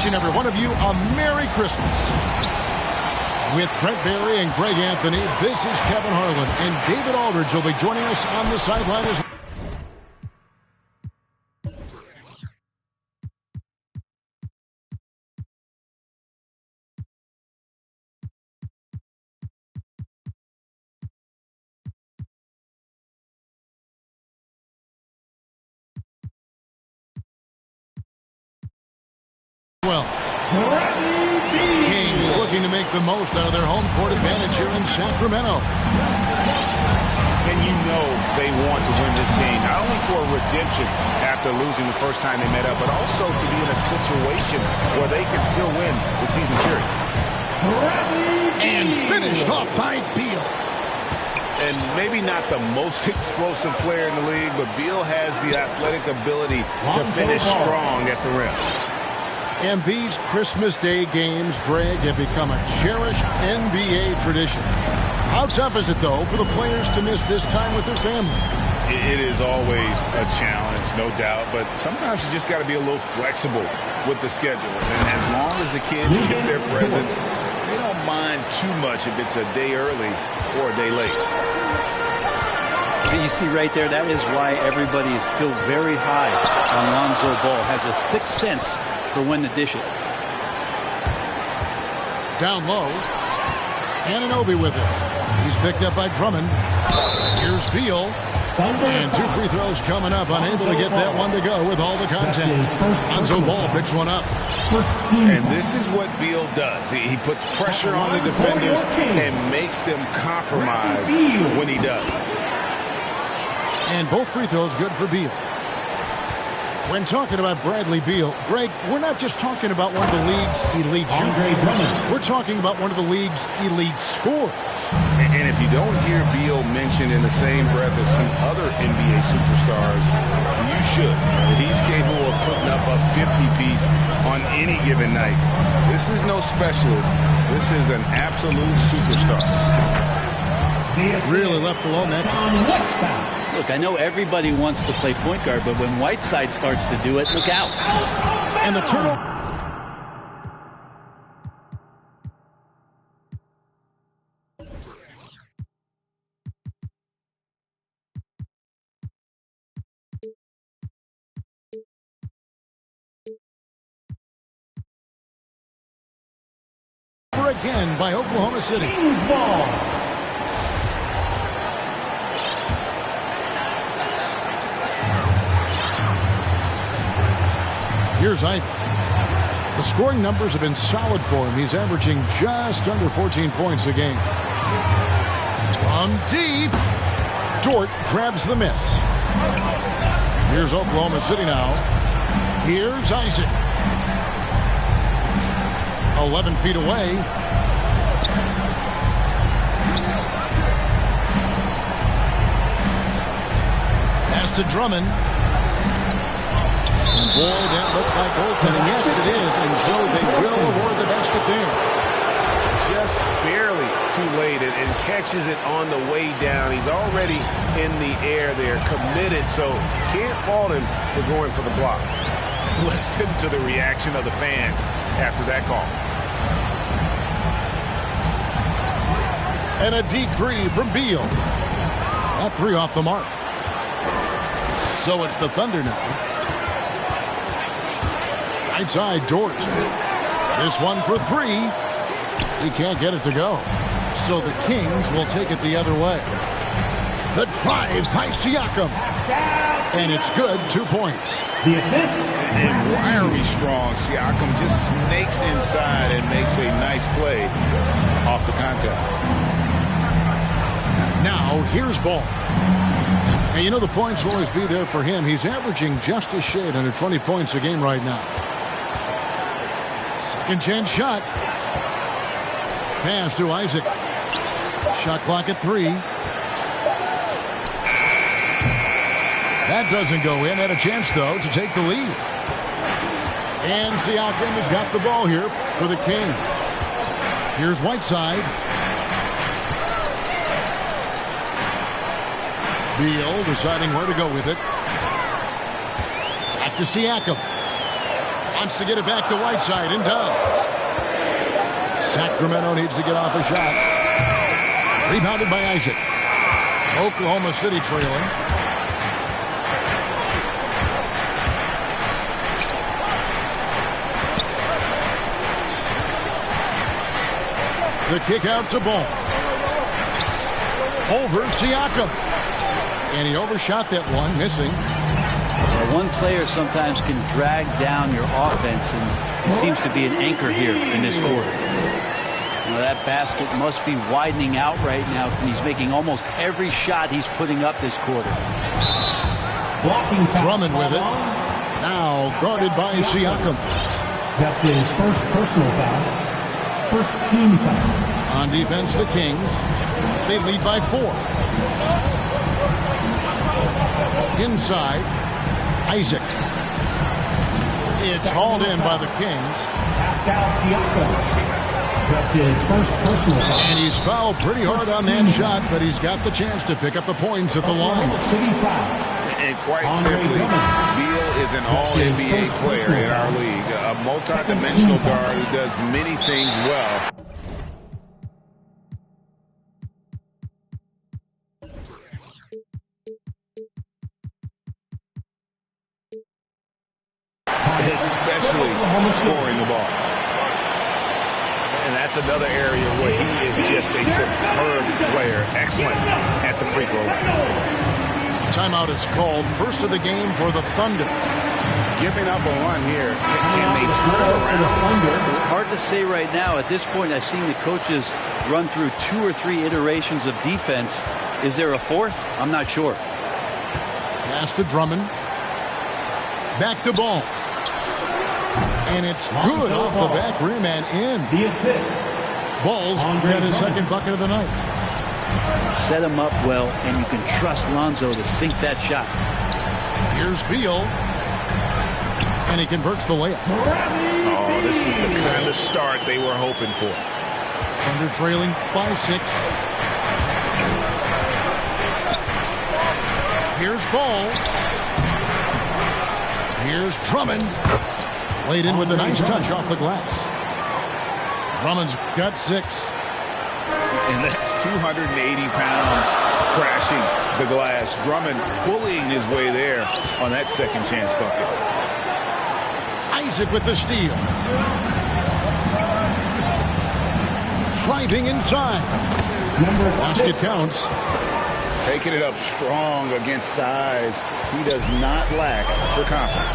and every one of you a Merry Christmas. With Brent Barry and Greg Anthony, this is Kevin Harlan, and David Aldridge will be joining us on the sideline as well. Kings looking to make the most out of their home court advantage here in Sacramento. And you know they want to win this game, not only for redemption after losing the first time they met up, but also to be in a situation where they can still win the season series. And finished off by Beal. And maybe not the most explosive player in the league, but Beal has the athletic ability to finish strong at the rim. And these Christmas Day games, Greg, have become a cherished NBA tradition. How tough is it, though, for the players to miss this time with their family? It is always a challenge, no doubt, but sometimes you just got to be a little flexible with the schedule. And as long as the kids get their presents, they don't mind too much if it's a day early or a day late. You see right there, that is why everybody is still very high on Lonzo Ball. Has a sixth sense for when to dish it. Down low. Anunoby with it. He's picked up by Drummond. Here's Beal. And 2 free throws coming up. Unable to get that one to go with all the contact. Lonzo Ball picks one up. And this is what Beal does. He puts pressure on the defenders and makes them compromise when he does. And both free throws good for Beal. When talking about Bradley Beal, Greg, we're not just talking about one of the league's elite shooters. We're talking about one of the league's elite scorers. And if you don't hear Beal mentioned in the same breath as some other NBA superstars, you should. He's capable of putting up a 50-piece on any given night. This is no specialist. This is an absolute superstar. Really left alone that time. Look, I know everybody wants to play point guard, but when Whiteside starts to do it, look out. And the turnover. Again by Oklahoma City. Here's Ivy. The scoring numbers have been solid for him. He's averaging just under 14 points a game. From deep. Dort grabs the miss. Here's Oklahoma City now. Here's Isaac. 11 feet away. Pass to Drummond. And boy, that looked like goaltending. Yes, it is. And so they will award the basket there. Just barely too late and catches it on the way down. He's already in the air there, committed, so can't fault him for going for the block. Listen to the reaction of the fans after that call. And a deep three from Beal. That three off the mark. So it's the Thunder now. Right side, Dort. This one for three. He can't get it to go. So the Kings will take it the other way. The drive by Siakam. And it's good, 2 points. The assist. And wiry strong. Siakam just snakes inside and makes a nice play off the contact. Now, here's Ball. And you know the points will always be there for him. He's averaging just a shade under 20 points a game right now. Second chance shot. Pass to Isaac. Shot clock at 3. That doesn't go in. Had a chance, though, to take the lead. And Siakam has got the ball here for the King. Here's Whiteside. Beal deciding where to go with it. Back to Siakam. Wants to get it back to Whiteside and does. Sacramento needs to get off a shot. Rebounded by Isaac. Oklahoma City trailing. The kick out to Ball. Over Siakam. And he overshot that one, missing. One player sometimes can drag down your offense, and he seems to be an anchor here in this quarter. That basket must be widening out right now, and he's making almost every shot he's putting up this quarter. Drummond with it. Now guarded by Siakam. That's his first personal foul. First team foul. On defense, the Kings. They lead by 4. Inside, Isaac. It's hauled in by the Kings. Pascal Siakam. That's his first personal foul. And he's fouled pretty hard on that shot, but he's got the chance to pick up the points at the line. And quite simply, Beal is an all-NBA player in our league. A multi-dimensional guard who does many things well. Especially scoring the ball. And that's another area where he is just a superb player. Excellent at the free throw line. Timeout is called. First of the game for the Thunder. Giving up a run here. Can they turn around? Hard to say right now. At this point, I've seen the coaches run through 2 or 3 iterations of defense. Is there a fourth? I'm not sure. Pass to Drummond. Back to Ball. And it's good off the back rim and in. The assist. Ball's got his second bucket of the night. Set him up well, and you can trust Lonzo to sink that shot. Here's Beal. And he converts the layup. Oh, this is the kind of start they were hoping for. Thunder trailing by 6. Here's Ball. Here's Drummond. Laid in with a nice touch off the glass. Drummond's got 6. And that's 280 pounds crashing the glass. Drummond bullying his way there on that second chance bucket. Isaac with the steal. Driving inside. Basket counts. Taking it up strong against size. He does not lack for confidence.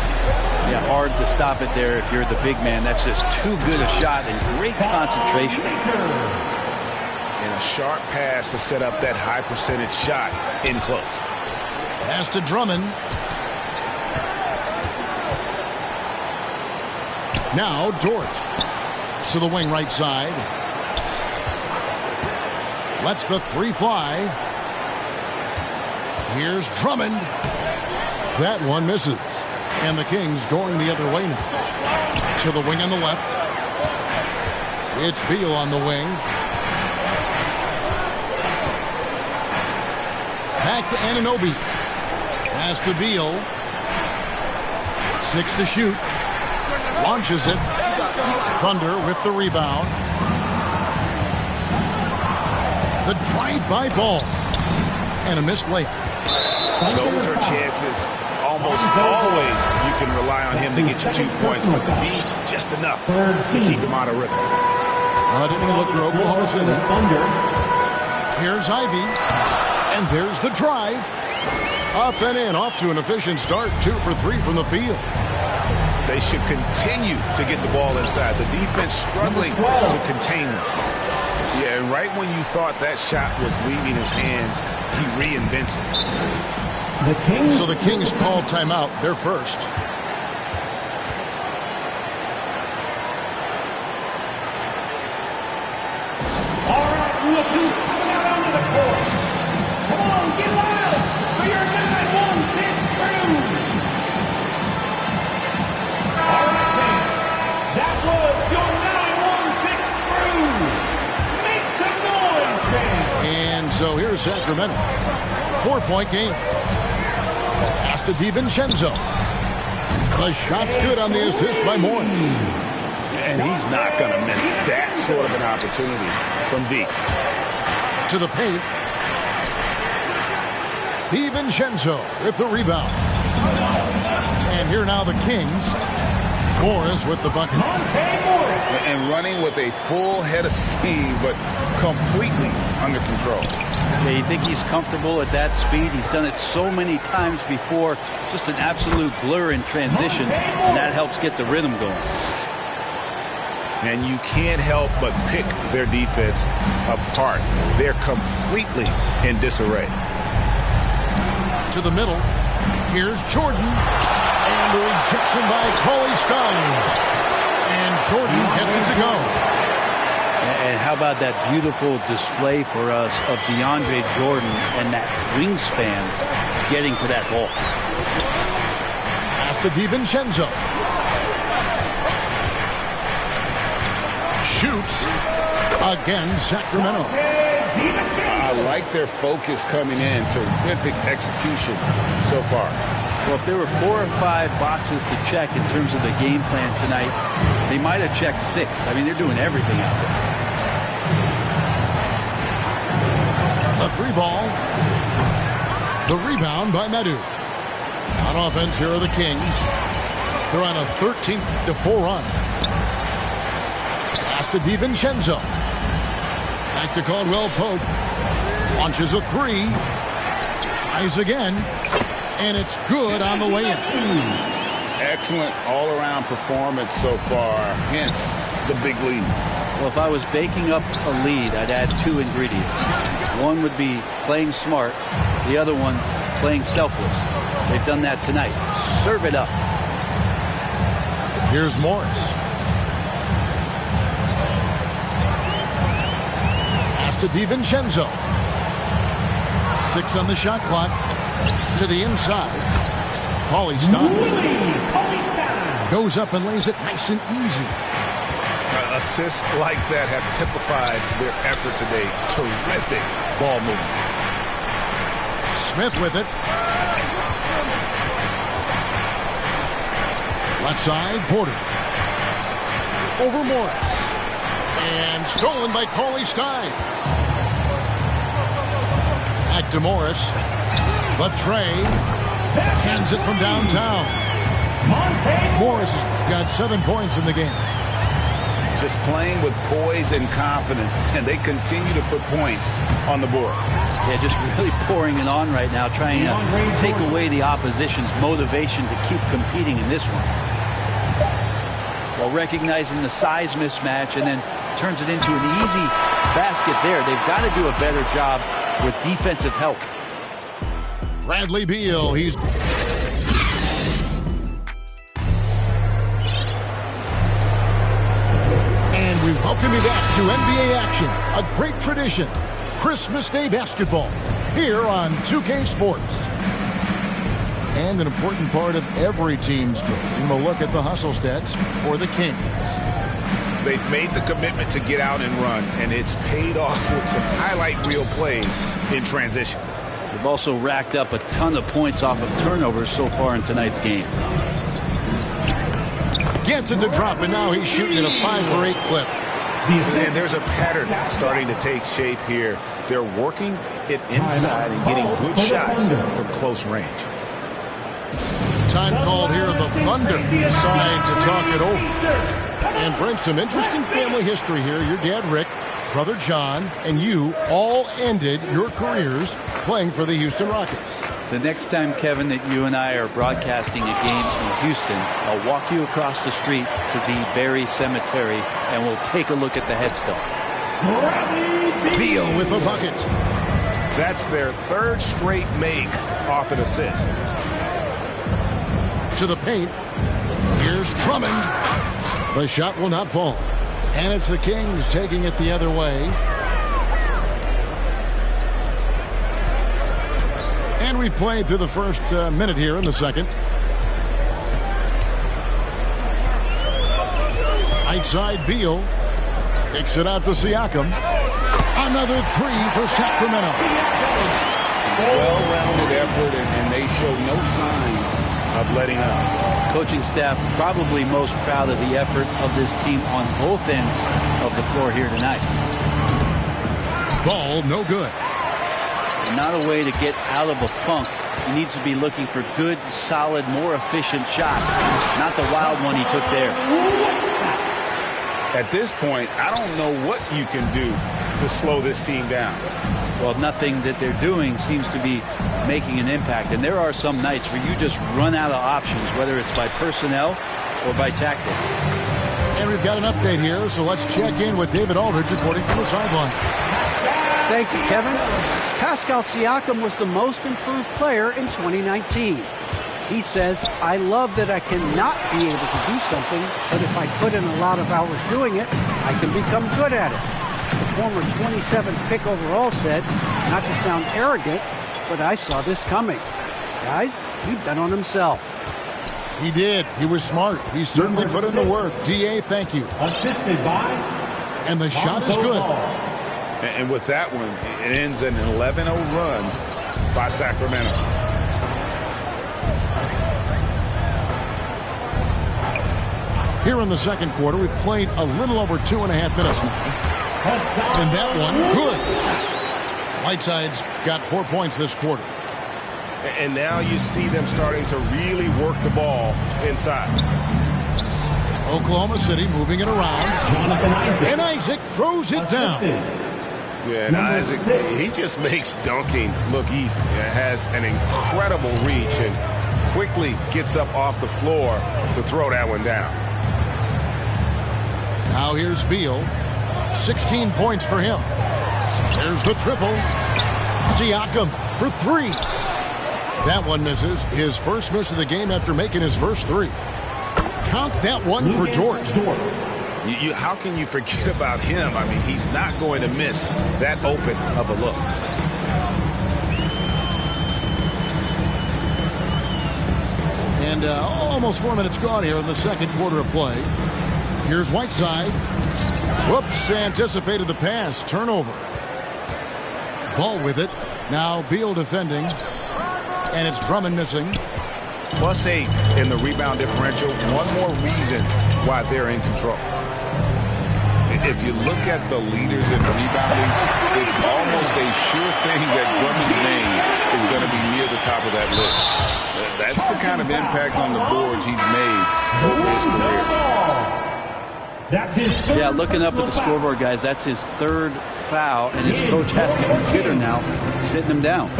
Yeah, hard to stop it there if you're the big man. That's just too good a shot and great concentration. And a sharp pass to set up that high percentage shot in close. Pass to Drummond. Now Dort to the wing right side. Lets the 3 fly. Here's Drummond. That one misses. And the Kings going the other way now. To the wing on the left. It's Beal on the wing. Back to Anunoby. Pass to Beal. 6 to shoot. Launches it. Thunder with the rebound. The drive by Ball. And a missed layup. Those are chances. Almost always you can rely on him to get you 2 points, but to be just enough to keep him out of rhythm. Didn't look for Oklahoma City. Here's Ivy. And there's the drive. Up and in. Off to an efficient start. 2 for 3 from the field. They should continue to get the ball inside. The defense struggling to contain them. Yeah, and right when you thought that shot was leaving his hands, he reinvents it. So the Kings called timeout. They're first. All right, look who's coming out onto the court. Come on, get loud for your 916 crew. All right, fans, that was your 916 crew. Make some noise, fans. And so here's Sacramento. 4-point game. Pass to DiVincenzo. The shot's good on the assist by Morris. And he's not going to miss that sort of an opportunity from deep. To the paint. DiVincenzo with the rebound. And here now the Kings. Morris with the bucket. And running with a full head of steam, but completely under control. Yeah, you think he's comfortable at that speed? He's done it so many times before. Just an absolute blur in transition, and that helps get the rhythm going. And you can't help but pick their defense apart. They're completely in disarray. To the middle. Here's Jordan. And the rejection by Cauley Stein. And Jordan gets it to go. And how about that beautiful display for us of DeAndre Jordan and that wingspan getting to that ball. Pass to DiVincenzo. Shoots. Again, Sacramento. I like their focus coming in. Terrific execution so far. Well, if there were 4 or 5 boxes to check in terms of the game plan tonight, they might have checked 6. I mean, they're doing everything out there. A 3-ball. The rebound by Medu. On offense, here are the Kings. They're on a 13-4 run. Pass to DiVincenzo. Back to Caldwell Pope. Launches a 3. Tries again. And it's good on the way in. Excellent all-around performance so far. Hence, the big lead. Well, if I was baking up a lead, I'd add 2 ingredients. One would be playing smart. The other one, playing selfless. They've done that tonight. Serve it up. Here's Morris. Pass to DiVincenzo. 6 on the shot clock. To the inside. Cauley Stein goes up and lays it nice and easy. Assists like that have typified their effort today. Terrific ball movement. Smith with it. Left side, Porter. Over Morris. And stolen by Cauley Stein. Back to Morris. The tray. Hands it from downtown. Morris got 7 points in the game. Just playing with poise and confidence, and they continue to put points on the board. Yeah, just really pouring it on right now, trying to take away the opposition's motivation to keep competing in this one. While recognizing the size mismatch and then turns it into an easy basket there. They've got to do a better job with defensive help. Bradley Beal, he's... And we welcome you back to NBA action, a great tradition, Christmas Day basketball, here on 2K Sports. And an important part of every team's game, we'll look at the hustle stats for the Kings. They've made the commitment to get out and run, and it's paid off with some highlight reel plays in transition. They've also racked up a ton of points off of turnovers so far in tonight's game. Gets it to drop, and now he's shooting at a 5-for-8 clip. And there's a pattern starting to take shape here. They're working it inside and getting good shots from close range. Time called here, the Thunder decide to talk it over. And bring some interesting family history here. Your dad, Rick, brother John, and you all ended your careers playing for the Houston Rockets. The next time, Kevin, that you and I are broadcasting a game in Houston, I'll walk you across the street to the Berry Cemetery, and we'll take a look at the headstone. Beal with the bucket. That's their 3rd straight make off an assist. To the paint. Here's Drummond. The shot will not fall. And it's the Kings taking it the other way. And we've played through the first minute here in the second. Right side, Beal. Kicks it out to Siakam. Another 3 for Sacramento. Well-rounded effort, and they show no signs of letting up. coaching staff probably most proud of the effort of this team on both ends of the floor here tonight. Ball no good. And not a way to get out of a funk. He needs to be looking for good, solid, more efficient shots, not the wild one he took there. At this point, I don't know what you can do to slow this team down. Well, nothing that they're doing seems to be making an impact. And there are some nights where you just run out of options, whether it's by personnel or by tactic. And we've got an update here, so let's check in with David Aldridge reporting from the sideline. Thank you, Kevin. Pascal Siakam was the most improved player in 2019. He says, I love that I cannot be able to do something, but if I put in a lot of hours doing it, I can become good at it. The former 27th pick overall said, not to sound arrogant, but I saw this coming. Guys, he bet on himself. He did. He was smart. He certainly put in the work. DA, thank you. Assisted by... And the shot is good. And with that one, it ends in an 11-0 run by Sacramento. Here in the second quarter, we've played a little over 2.5 minutes now. And that one, good. Whiteside's got 4 points this quarter. And now you see them starting to really work the ball inside. Oklahoma City moving it around. And Isaac throws it down. Yeah, and Isaac, he just makes dunking look easy. It has an incredible reach and quickly gets up off the floor to throw that one down. Now here's Beal. 16 points for him. There's the triple. Siakam for three. That one misses. His first miss of the game after making his first three. Count that one for Dort. How can you forget about him? I mean, he's not going to miss that open of a look. And almost 4 minutes gone here in the second quarter of play. Here's Whiteside. Whoops, anticipated the pass. Turnover. Ball with it. Now Beal defending. And it's Drummond missing. +8 in the rebound differential. One more reason why they're in control. If you look at the leaders in rebounding, it's almost a sure thing that Drummond's name is going to be near the top of that list. That's the kind of impact on the boards he's made over his career. That's his third. Yeah, looking up at the scoreboard, guys, that's his third foul, and his coach has to consider now sitting him down.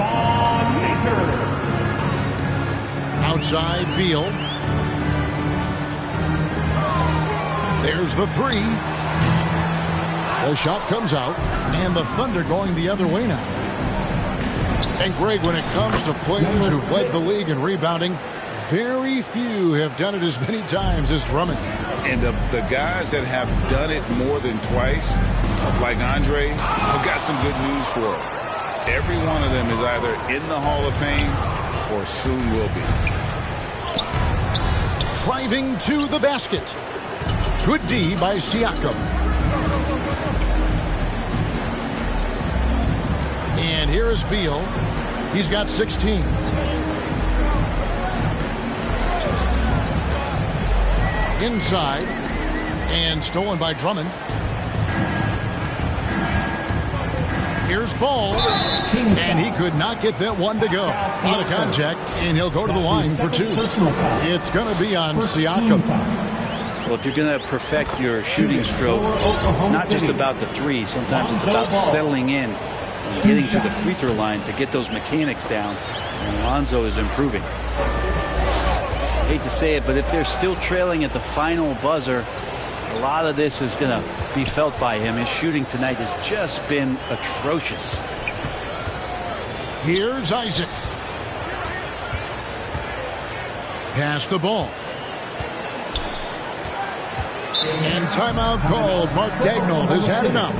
Outside Beal. There's the three. The shot comes out, and the Thunder going the other way now. And Greg, when it comes to players who've led the league in rebounding, very few have done it as many times as Drummond. And of the guys that have done it more than twice, like Andre, I've got some good news for him. Every one of them is either in the Hall of Fame or soon will be. Driving to the basket. Good D by Siakam. And here is Beal. He's got 16. Inside. And stolen by Drummond. Here's Ball. And he could not get that one to go. Out of contact. And he'll go to the line for two. It's going to be on Siakam. Well, if you're going to perfect your shooting stroke, it's not just about the three. Sometimes it's about settling in and getting to the free throw line to get those mechanics down. And Lonzo is improving. I hate to say it, but if they're still trailing at the final buzzer, a lot of this is going to be felt by him. His shooting tonight has just been atrocious. Here's Isaac. Pass the ball. And timeout called. Mark Daigneault has had enough.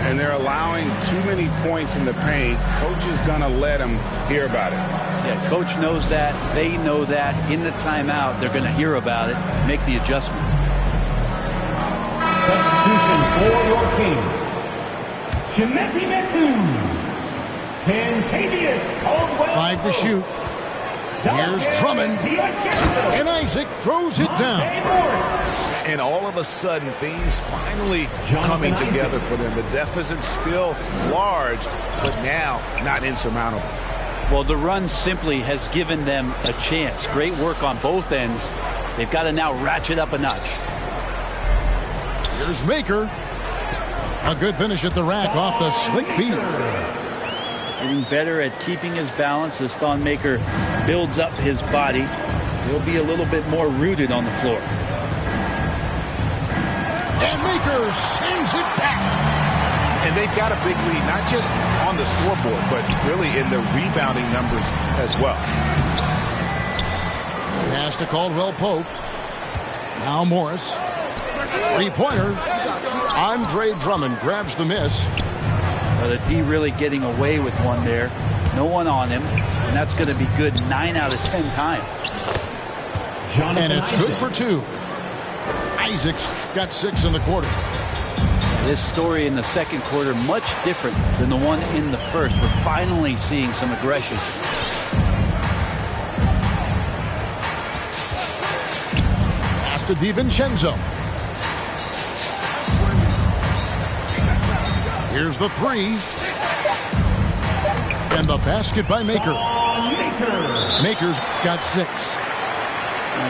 And they're allowing too many points in the paint. Coach is going to let them hear about it. Yeah, coach knows that. They know that. In the timeout, they're going to hear about it, make the adjustment. Substitution for your Kings. Shemesi Metu. Kentavious Caldwell. 5 to shoot. Here's Drummond. And Isaac throws it down. And all of a sudden, things finally coming together for them. The deficit's still large, but now not insurmountable. Well, the run simply has given them a chance. Great work on both ends. They've got to now ratchet up a notch. Here's Maker. A good finish at the rack off the slick feed. Getting better at keeping his balance as Thon Maker builds up his body. He'll be a little bit more rooted on the floor. And Maker sends it back. And they've got a big lead, not just on the scoreboard, but really in the rebounding numbers as well. Pass to Caldwell Pope. Now Morris. Three-pointer. Andre Drummond grabs the miss. The D really getting away with one there. No one on him. And that's going to be good 9 out of 10 times. And it's good for 2. Isaac's got 6 in the quarter. This story in the second quarter much different than the one in the first. We're finally seeing some aggression. Pass to DiVincenzo. Here's the 3. And the basket by Maker. Maker's got 6.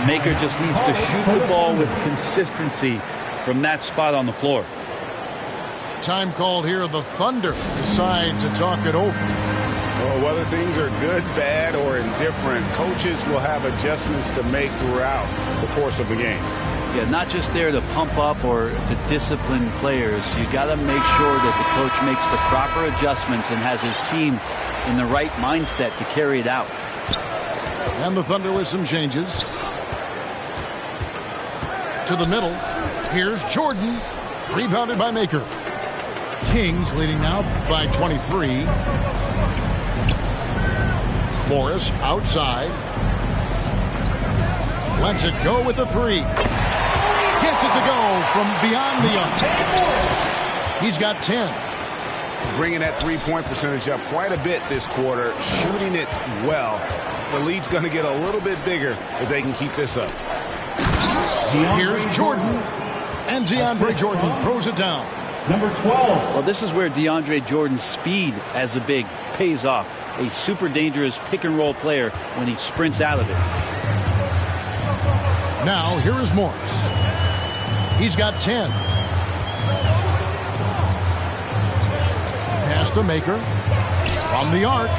Maker just needs to shoot the ball with consistency from that spot on the floor. Time called here. The Thunder decide to talk it over. Well, whether things are good, bad, or indifferent, coaches will have adjustments to make throughout the course of the game. Yeah, not just there to pump up or to discipline players. You got to make sure that the coach makes the proper adjustments and has his team in the right mindset to carry it out. And the Thunder with some changes. To the middle. Here's Jordan. Rebounded by Maker. Kings leading now by 23. Morris outside. Lets it go with the 3. Gets it to go from beyond the arc. He's got 10. Bringing that three-point percentage up quite a bit this quarter. Shooting it well. The lead's going to get a little bit bigger if they can keep this up. Here's Jordan. And DeAndre Jordan throws it down. Number 12. Well, this is where DeAndre Jordan's speed as a big pays off. A super dangerous pick-and-roll player when he sprints out of it. Now, here is Morris. He's got 10. Pass to Maker. From the arc.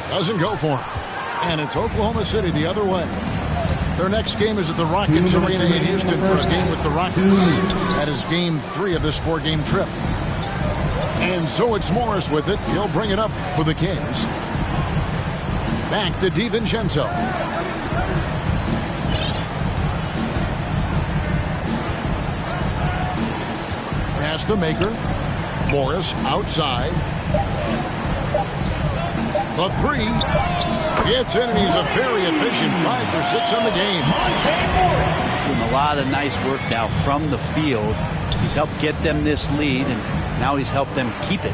Doesn't go for him. And it's Oklahoma City the other way. Their next game is at the Rockets Arena in Houston for a game with the Rockets. That is game 3 of this 4-game trip. And so it's Morris with it. He'll bring it up for the Kings. Back to DiVincenzo. Pass to Maker. Morris outside. The 3. Gets in, and he's a very efficient 5 for 6 on the game. Doing a lot of nice work now from the field. He's helped get them this lead, and now he's helped them keep it.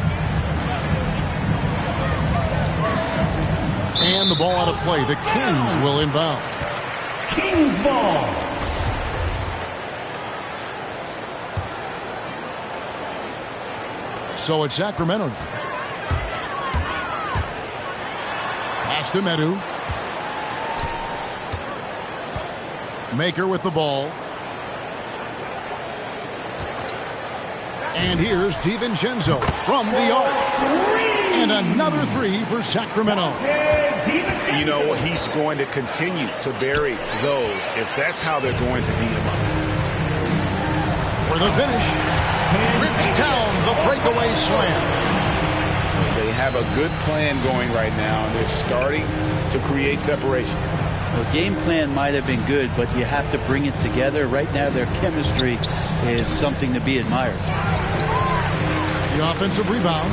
And the ball out of play. The Kings will inbound. Kings ball. So it's Sacramento. Pass to Medu. Maker with the ball. And here's DiVincenzo from the arc. And another 3 for Sacramento. You know, he's going to continue to bury those if that's how they're going to beat him up. For the finish. Rips down the breakaway slam. They have a good plan going right now, and they're starting to create separation. The game plan might have been good, but you have to bring it together. Right now, their chemistry is something to be admired. The offensive rebound.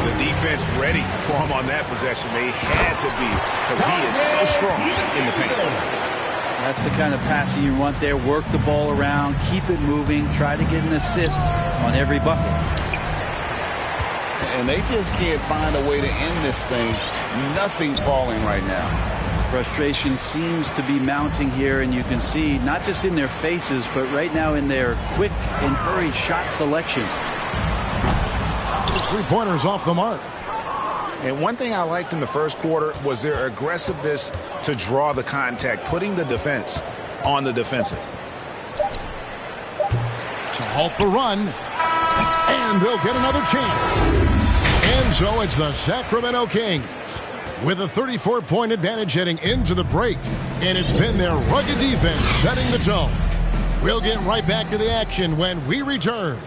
The defense ready for him on that possession. They had to be, because he is so strong in the paint. That's the kind of passing you want there. Work the ball around, keep it moving, try to get an assist on every bucket. And they just can't find a way to end this thing. Nothing falling right now. Frustration seems to be mounting here, and you can see not just in their faces, but right now in their quick and hurried shot selection. Those three-pointers off the mark. And one thing I liked in the first quarter was their aggressiveness to draw the contact, putting the defense on the defensive. To halt the run, and they'll get another chance. And so it's the Sacramento Kings with a 34-point advantage heading into the break. And it's been their rugged defense setting the tone. We'll get right back to the action when we return.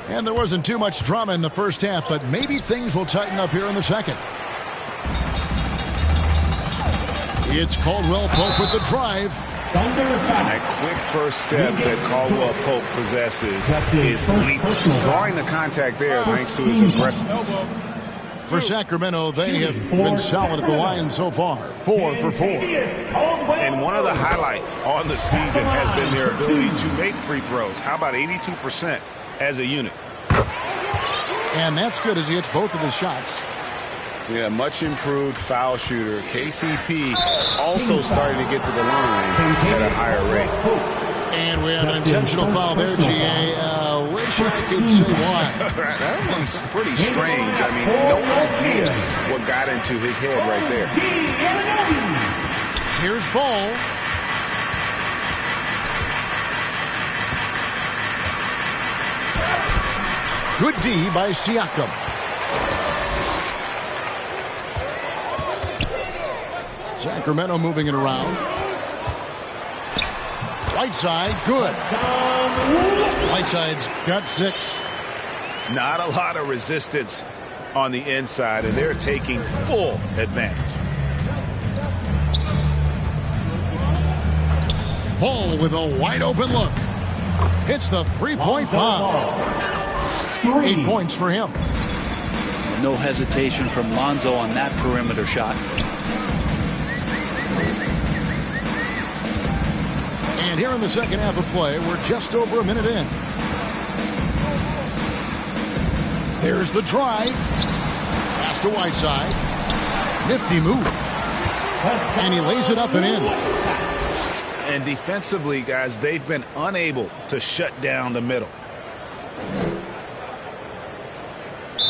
And there wasn't too much drama in the first half, but maybe things will tighten up here in the second. It's Caldwell Pope with the drive. That quick first step that Caldwell Pope possesses is lethal. Drawing the contact there thanks to his aggressiveness. For Sacramento, they have been solid at the line so far. 4 for 4. And one of the highlights on the season has been their ability to make free throws. How about 82% as a unit? And that's good as he hits both of his shots. Yeah, much improved foul shooter. KCP also starting to get to the line at a higher rate. And we have an intentional foul there, GA. Wish I could say why. That one's pretty strange. I mean, no idea what got into his head right there. Here's Ball. Good D by Siakam. Sacramento moving it around. Whiteside, good. Whiteside's got 6. Not a lot of resistance on the inside, and they're taking full advantage. Ball with a wide open look. Hits the three-point bomb. 8 points for him. No hesitation from Lonzo on that perimeter shot. And here in the second half of play, we're just over a minute in. There's the drive. Pass to Whiteside. Nifty move. And he lays it up and in. And defensively, guys, they've been unable to shut down the middle.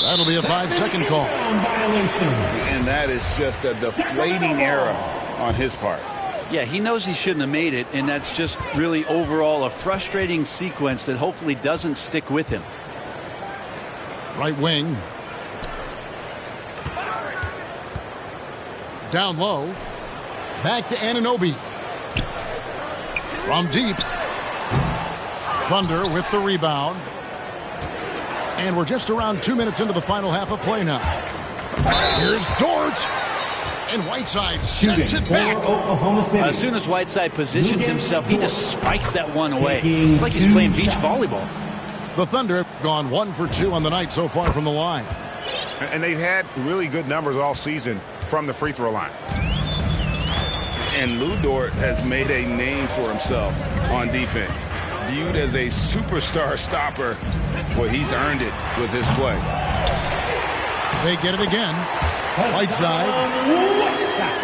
That'll be a 5-second call. And that is just a deflating error on his part. Yeah, he knows he shouldn't have made it, and that's just really overall a frustrating sequence that hopefully doesn't stick with him. Right wing. Down low. Back to Anunoby. From deep. Thunder with the rebound. And we're just around 2 minutes into the final half of play now. Here's Dort. And Whiteside sends it back. As soon as Whiteside positions himself, he just spikes that one away. It's like he's playing beach volleyball. The Thunder have gone 1 for 2 on the night so far from the line. And they've had really good numbers all season from the free throw line. And Lou Dort has made a name for himself on defense. Viewed as a superstar stopper, well, he's earned it with his play. They get it again. Whiteside.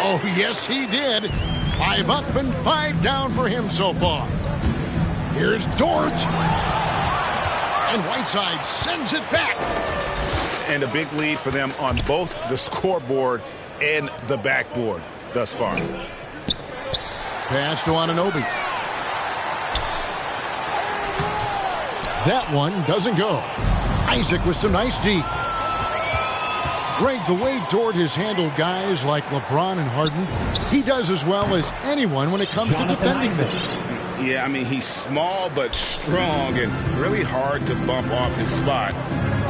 Oh, yes, he did. 5 up and 5 down for him so far. Here's Dort. And Whiteside sends it back. And a big lead for them on both the scoreboard and the backboard thus far. Pass to Anunoby. That one doesn't go. Isaac with some nice D. Greg, the way Dort has handled guys like LeBron and Harden, he does as well as anyone when it comes to defending them. Yeah, I mean, he's small but strong and really hard to bump off his spot.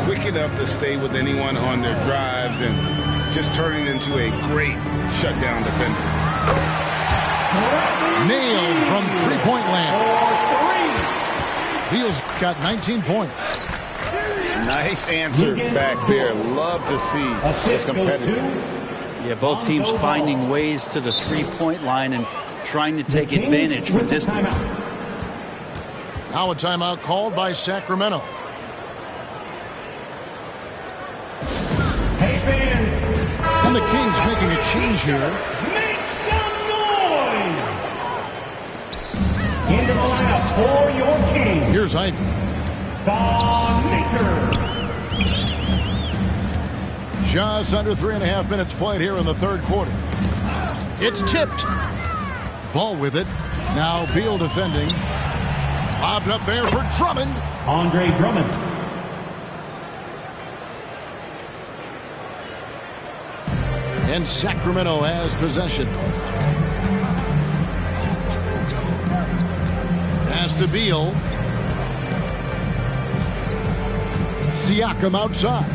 Quick enough to stay with anyone on their drives and just turning into a great shutdown defender. Nailed from three-point land. Beal's got 19 points. Nice answer back there. Love to see the competitiveness. Yeah, both teams finding ways to the three-point line and trying to take advantage from distance. Now a timeout called by Sacramento. Hey fans, And the Kings making a change here. Make some noise! Into the lineup for your Kings. Here's Ivy. Thon Maker. Just under 3.5 minutes played here in the third quarter. It's tipped. Ball with it. Now Beal defending. Lobbed up there for Drummond. Andre Drummond. And Sacramento has possession. Pass to Beal. Siakam outside.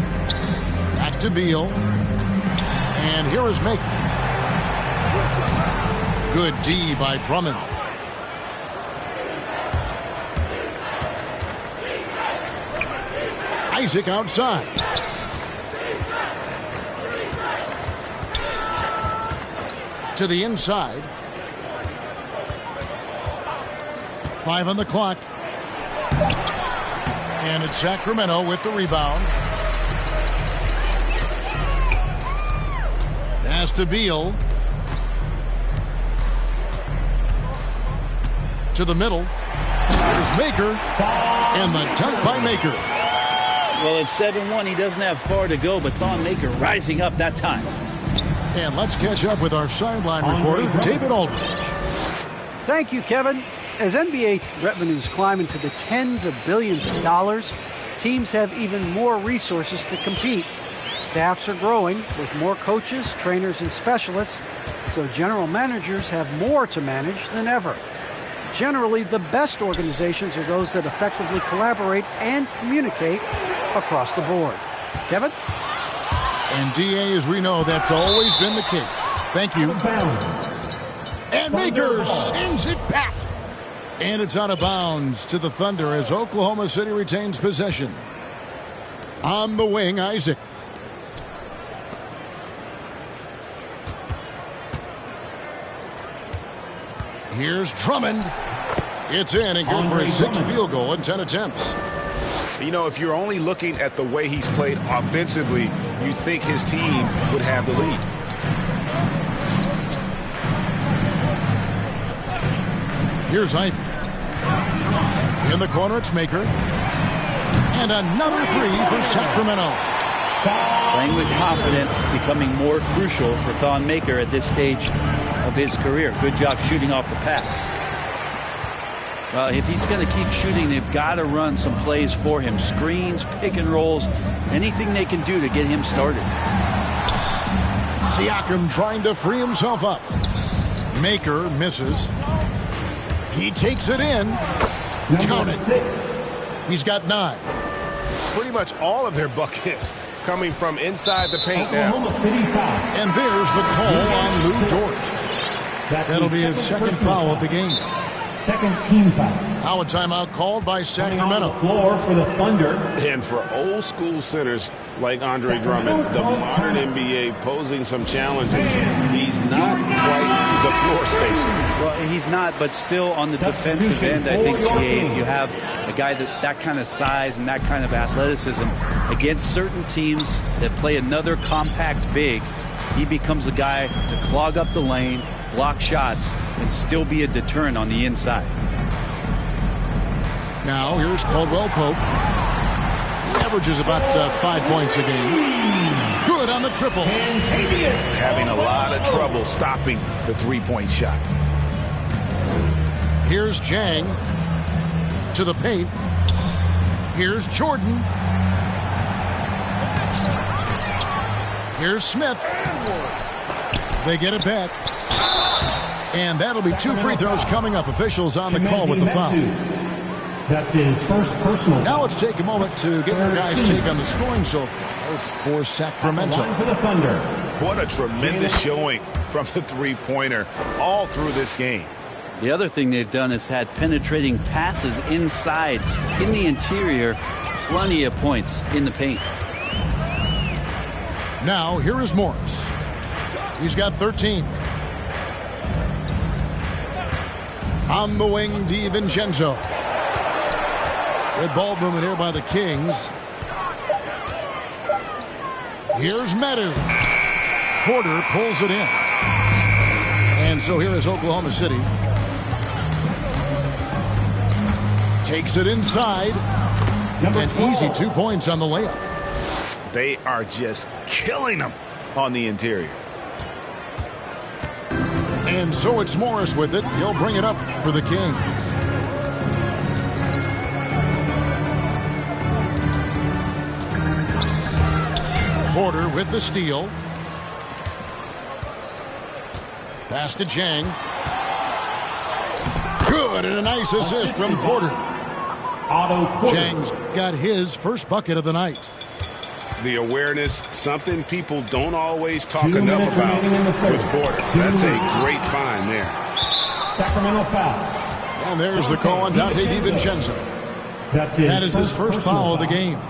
Back to Beal. And here is Maker. Good D by Drummond. Isaac outside. To the inside. 5 on the clock. And it's Sacramento with the rebound. Pass to Beal. To the middle. There's Maker. And the dunk by Maker. Well, it's 7-1. He doesn't have far to go, but Thon Maker rising up that time. And let's catch up with our sideline reporter, David Aldridge. Thank you, Kevin. As NBA revenues climb into the tens of billions of dollars, teams have even more resources to compete. Staffs are growing with more coaches, trainers, and specialists, so general managers have more to manage than ever. Generally, the best organizations are those that effectively collaborate and communicate across the board. Kevin? And DA, as we know, that's always been the case. Thank you. And Maker sends it back. And it's out of bounds to the Thunder as Oklahoma City retains possession. On the wing, Isaac. Here's Drummond. It's in and good for his 6th field goal in 10 attempts. You know, if you're only looking at the way he's played offensively, you think his team would have the lead. Here's Ivy. In the corner, it's Maker. And another 3 for Sacramento. Playing with confidence, becoming more crucial for Thon Maker at this stage of his career. Good job shooting off the pass. Well, if he's going to keep shooting, they've got to run some plays for him. Screens, pick and rolls, anything they can do to get him started. Siakam trying to free himself up. Maker misses. He takes it in. Count it. He's got 9. Pretty much all of their buckets coming from inside the paint now. And there's the call on Lou Dort. That'll be his second foul of the game. Second team foul. Now a timeout called by Sacramento. On the floor for the Thunder. And for old school centers like Andre Drummond, the modern NBA posing some challenges. He's not quite the floor spacer. Well, he's not, but still on the defensive end, I think, GA, if you have a guy that kind of size and that kind of athleticism against certain teams that play another compact big, he becomes a guy to clog up the lane, block shots, and still be a deterrent on the inside. Now here's Caldwell Pope. He averages about 5 points a game. Good on the triple. Having a lot of trouble stopping the three-point shot. Here's Jang to the paint. Here's Jordan. Here's Smith. They get it back. And that'll be 2 free throws coming up. Officials on the call with the foul. That's his first personal. Now let's take a moment to get your guys' take on the scoring so far for Sacramento. For the Thunder. What a tremendous showing from the three-pointer all through this game. The other thing they've done is had penetrating passes inside, in the interior, plenty of points in the paint. Now, here is Morris. He's got 13. On the wing, DiVincenzo. Good ball movement here by the Kings. Here's Medu. Porter pulls it in. And so here is Oklahoma City. Takes it inside. An easy 2 points on the layup. They are just killing them on the interior. And so it's Morris with it. He'll bring it up for the Kings. Porter with the steal. Pass to Jang. Good, and a nice assist from Porter. Jang's got his first bucket of the night. The awareness, something people don't always talk enough about with Porter. That's a great find there. Sacramento foul. And there's the call on Dante DiVincenzo. That is his first foul of the game.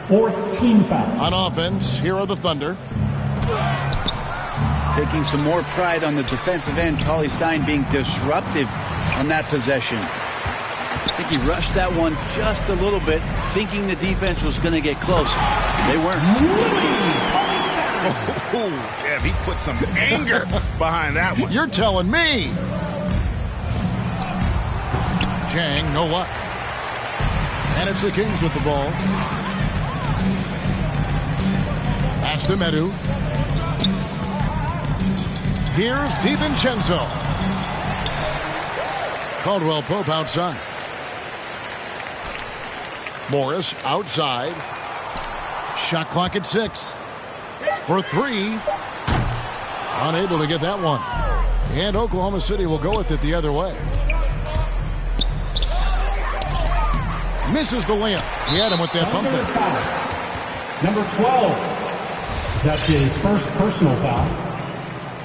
Fourth team foul. On offense, here are the Thunder. Taking some more pride on the defensive end. Cauley Stein being disruptive on that possession. I think he rushed that one just a little bit, thinking the defense was going to get close. They weren't. Oh, Kev, he put some anger behind that one. You're telling me. Jang, no luck. And it's the Kings with the ball. Pass to Medu. Here's DiVincenzo. Caldwell Pope outside. Morris outside. Shot clock at 6. For 3. Unable to get that one. And Oklahoma City will go with it the other way. Misses the layup. He had him with that pump fake. Number 12. That's his first personal foul.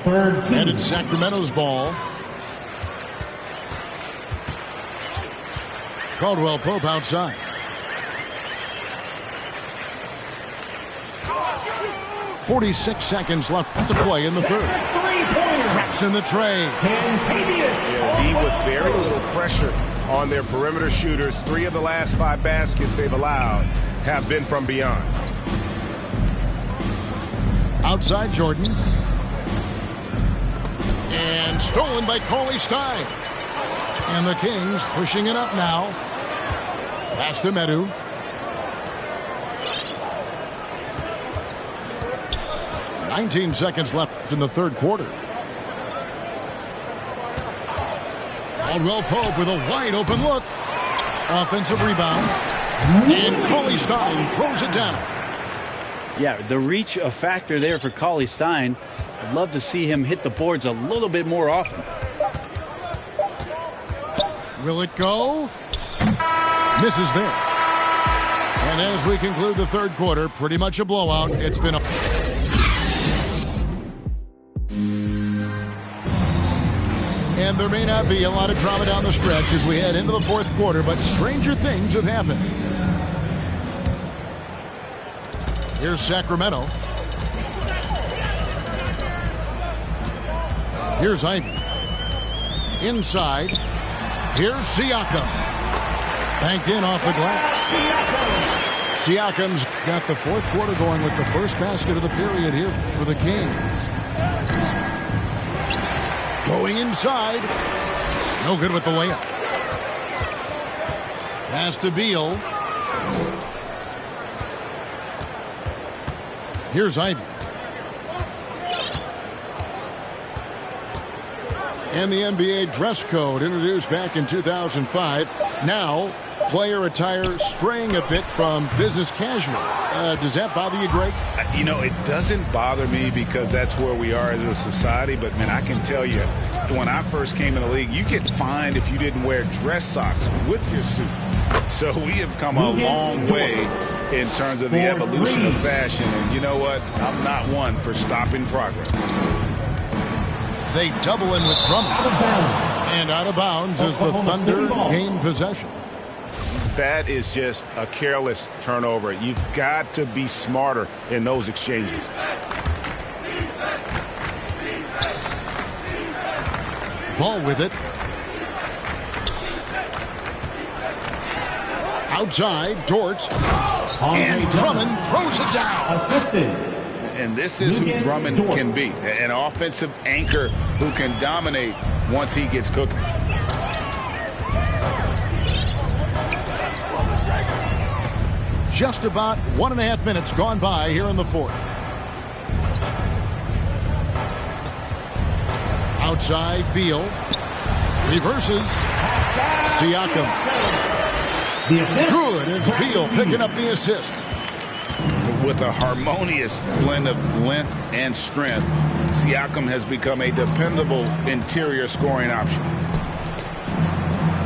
Third team. And it's Sacramento's ball. Caldwell Pope outside. .46 seconds left to play in the third. Traps in the tray. He with very little pressure on their perimeter shooters. 3 of the last 5 baskets they've allowed have been from beyond. Outside Jordan. And stolen by Cauley Stein. And the Kings pushing it up now. Pass to Medu. .19 seconds left in the third quarter. Caldwell Pope with a wide open look. Offensive rebound. And Cauley Stein throws it down. Yeah, the reach a factor there for Cauley Stein. I'd love to see him hit the boards a little bit more often. Will it go? Misses there. And as we conclude the third quarter, pretty much a blowout. It's been a... And there may not be a lot of drama down the stretch as we head into the fourth quarter, but stranger things have happened. Here's Sacramento. Here's Ivy. Inside. Here's Siakam. Banked in off the glass. Siakam's got the fourth quarter going with the first basket of the period here for the Kings. Going inside. No good with the layup. Pass to Beal. Here's Ivy. And the NBA dress code introduced back in 2005. Now, player attire straying a bit from business casual. Does that bother you, Greg? You know, it doesn't bother me because that's where we are as a society. But, man, I can tell you, when I first came in the league, you get fined if you didn't wear dress socks with your suit. So we have come a long way in terms of the evolution of fashion. And you know what? I'm not one for stopping progress. They double in with Drummond. And out of bounds as the Thunder gain possession. That is just a careless turnover. You've got to be smarter in those exchanges. Ball with it. Outside, Dort. And Drummond throws it down. Assisted. And this is who Drummond can be, an offensive anchor who can dominate once he gets cooking. Just about 1.5 minutes gone by here in the fourth. Outside, Beal. Reverses. Siakam. Good, and Beal picking up the assist. With a harmonious blend of length and strength, Siakam has become a dependable interior scoring option.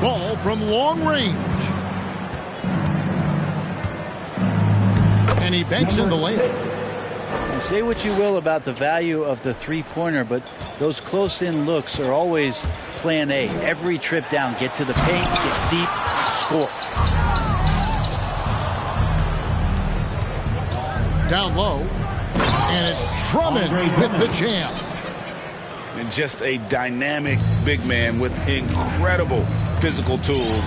Ball from long range. And he banks in the lane. And say what you will about the value of the three-pointer, but those close-in looks are always plan A. Every trip down, get to the paint, get deep, score. Down low. And it's Drummond with the jam. And just a dynamic big man with incredible physical tools.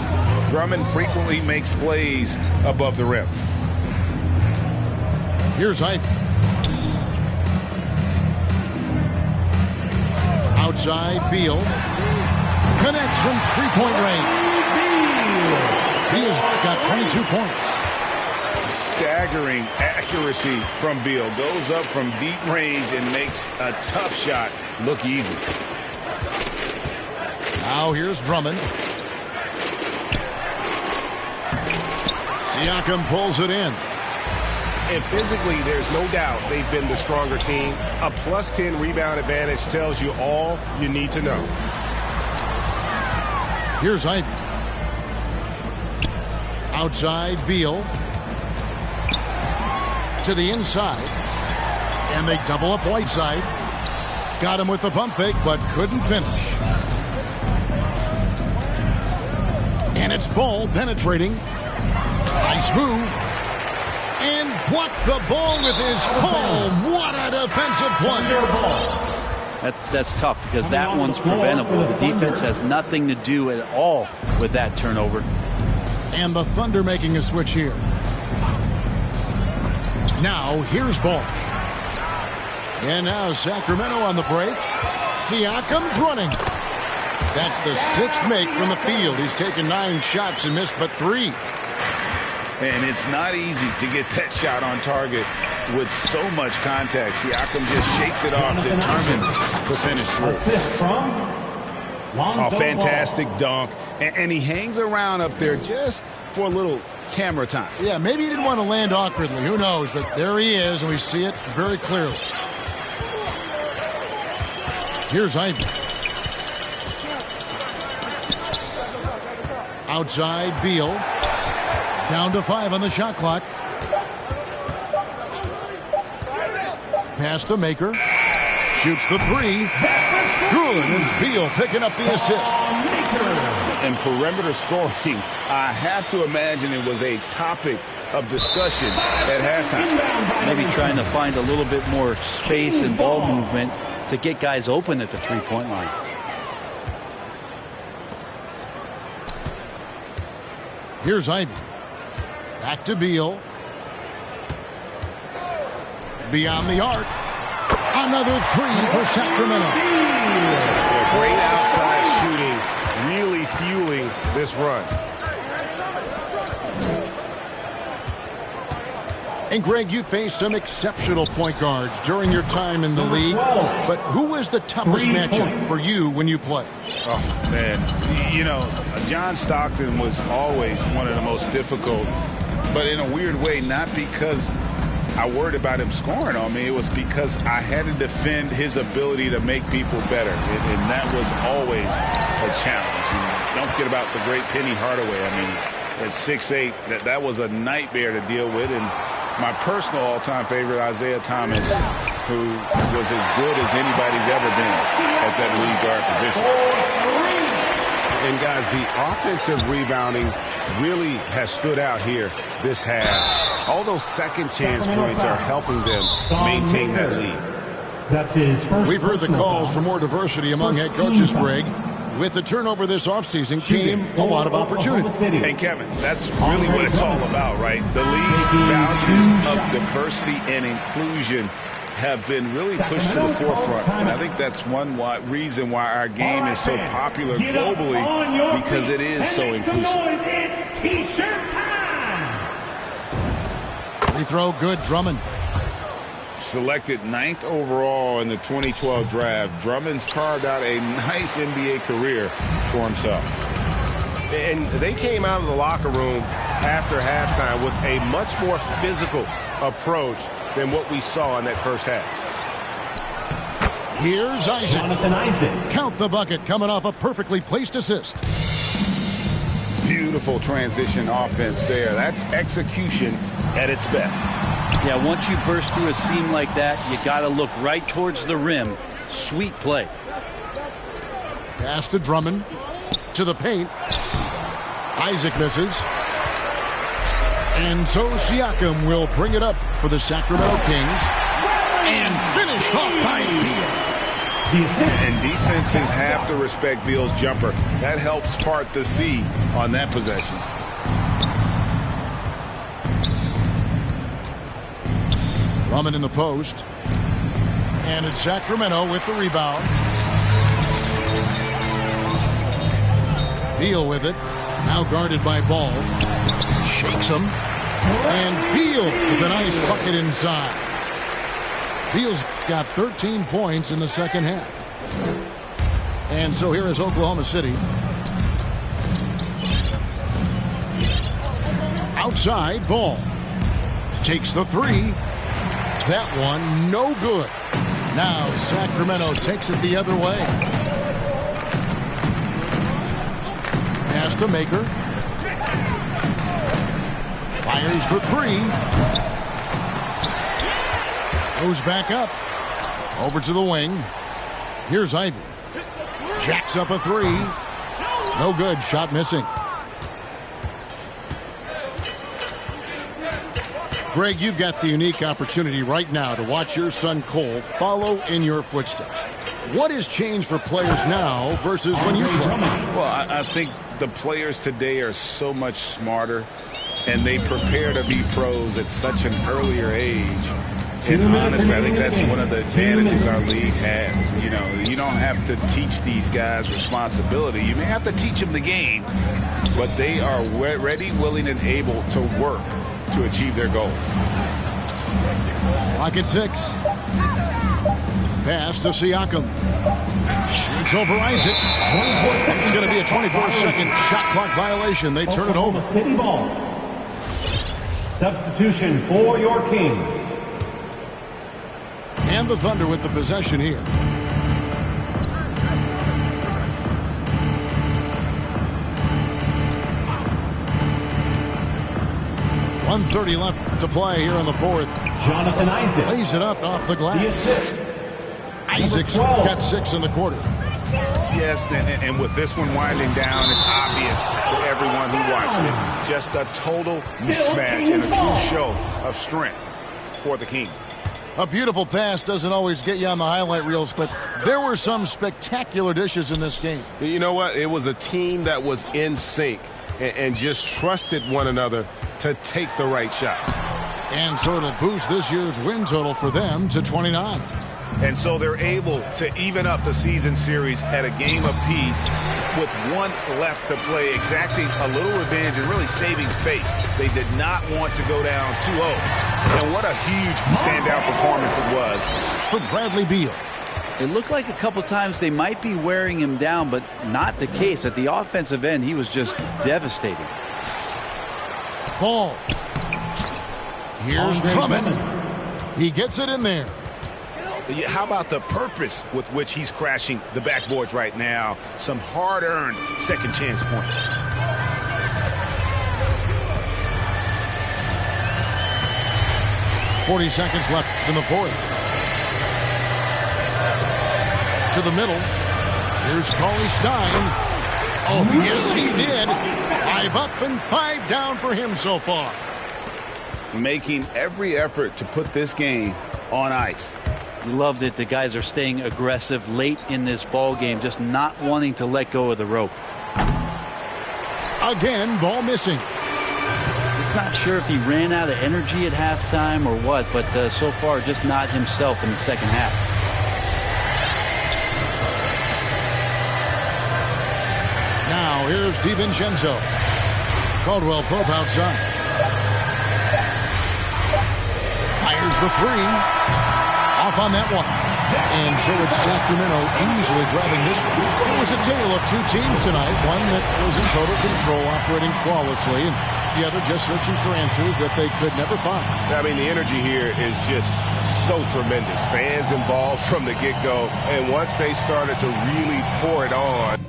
Drummond frequently makes plays above the rim. Here's Ivy. Outside, Beal. Connects from three-point range. Beal's got 22 points. Staggering accuracy from Beal. Goes up from deep range and makes a tough shot look easy. Now here's Drummond. Siakam pulls it in. And physically, there's no doubt they've been the stronger team. A +10 rebound advantage tells you all you need to know. Here's Ivy. Outside, Beal. To the inside. And they double up Whiteside. Got him with the pump fake, but couldn't finish. And it's Ball penetrating. Nice move. And blocked the ball with his palm. What a defensive play. That's tough because that one's preventable. The defense has nothing to do at all with that turnover. And the Thunder making a switch here. Now here's Ball. And now Sacramento on the break. Siakam's running. That's the 6th make from the field. He's taken 9 shots and missed but 3. And it's not easy to get that shot on target with so much contact. Siakam just shakes it off, determined to finish through. Assist from A fantastic dunk. And he hangs around up there just for a little camera time. Yeah, maybe he didn't want to land awkwardly. Who knows? But there he is, and we see it very clearly. Here's Ivy. Outside, Beal. Down to 5 on the shot clock. Pass to Maker. Shoots the 3. Good. And Beal picking up the assist. And perimeter scoring, I have to imagine it was a topic of discussion at halftime. Maybe trying to find a little bit more space and ball movement to get guys open at the three-point line. Here's Ivy. Back to Beal. Beyond the arc. Another 3 for Sacramento. Great outside shooting, really fueling this run. And Greg, you faced some exceptional point guards during your time in the league. But who was the toughest matchup for you when you played? Oh, man. You know, John Stockton was always one of the most difficult, but in a weird way, not because I worried about him scoring on me. It was because I had to defend his ability to make people better, and that was always a challenge. And don't forget about the great Penny Hardaway. I mean, at 6'8", that was a nightmare to deal with. And my personal all-time favorite, Isaiah Thomas, who was as good as anybody's ever been at that lead guard position. And, guys, the offensive rebounding really has stood out here this half. All those second chance points are helping them maintain that lead. That's his first. We've heard the calls for more diversity among head coaches, Greg. With the turnover this offseason came a lot of opportunity. Hey, Kevin, that's really what it's all about, right? The league's values of diversity and inclusion have been really pushed to the forefront. And I think that's one reason why our game is so popular globally, because it is so inclusive. It's T-shirt time! Free throw good, Drummond. Selected 9th overall in the 2012 draft, Drummond's carved out a nice NBA career for himself. And they came out of the locker room after halftime with a much more physical approach than what we saw in that first half. Here's Isaac. Jonathan Isaac. Count the bucket, coming off a perfectly placed assist. Beautiful transition offense there. That's execution at its best. Yeah, once you burst through a seam like that, you got to look right towards the rim. Sweet play. Pass to Drummond. To the paint. Isaac misses. And so Siakam will bring it up for the Sacramento Kings. And finished off by Beal. And defenses have to respect Beal's jumper. That helps part the C on that possession. Drummond in the post. And it's Sacramento with the rebound. Beal with it. Now guarded by Ball. Shakes him. And Beal with a nice bucket inside. Beal's got 13 points in the second half. And so here is Oklahoma City. Outside, Ball. Takes the three. That one, no good. Now Sacramento takes it the other way. Pass to Maker. Fires for three. Goes back up. Over to the wing. Here's Ivy. Jacks up a three. No good. Shot missing. Greg, you've got the unique opportunity right now to watch your son Cole follow in your footsteps. What has changed for players now versus when you played? Well, I think the players today are so much smarter, and they prepare to be pros at such an earlier age. And honestly, I think that's one of the advantages our league has. You know, you don't have to teach these guys responsibility. You may have to teach them the game, but they are ready, willing, and able to work to achieve their goals. Lock at 6. Pass to Siakam. Shoots over Isaac. It's going to be a 24-second shot clock violation. They turn it over. City ball. Substitution for your Kings. And the Thunder with the possession here. .130 left to play here in the fourth. Jonathan Isaac. Lays it up off the glass. The assist. Isaac's got 6 in the quarter. Yes, and with this one winding down, it's obvious to everyone who watched it. Just a total mismatch and a true show of strength for the Kings. A beautiful pass doesn't always get you on the highlight reels, but there were some spectacular dishes in this game. You know what? It was a team that was in sync and just trusted one another to take the right shots. And so it'll boost this year's win total for them to 29. And so they're able to even up the season series at a game apiece with one left to play, exacting a little revenge and really saving face. They did not want to go down 2-0. And what a huge standout performance it was for Bradley Beal. It looked like a couple times they might be wearing him down, but not the case. At the offensive end, he was just devastating. Ball. Here's Drummond. He gets it in there. How about the purpose with which he's crashing the backboards right now? Some hard-earned second chance points. .40 seconds left in the fourth. To the middle. Here's Cauley Stein. Oh, yes, he did. 5 up and 5 down for him so far. Making every effort to put this game on ice. Loved it. The guys are staying aggressive late in this ball game, just not wanting to let go of the rope. Again, ball missing. This Just not sure if he ran out of energy at halftime or what, but so far just not himself in the second half. Now here's DiVincenzo. Caldwell Pope outside. Fires the three. Off on that one. And so it's Sacramento easily grabbing this one. It was a tale of two teams tonight. One that was in total control, operating flawlessly, and the other just searching for answers that they could never find. I mean, the energy here is just so tremendous. Fans involved from the get-go, and once they started to really pour it on,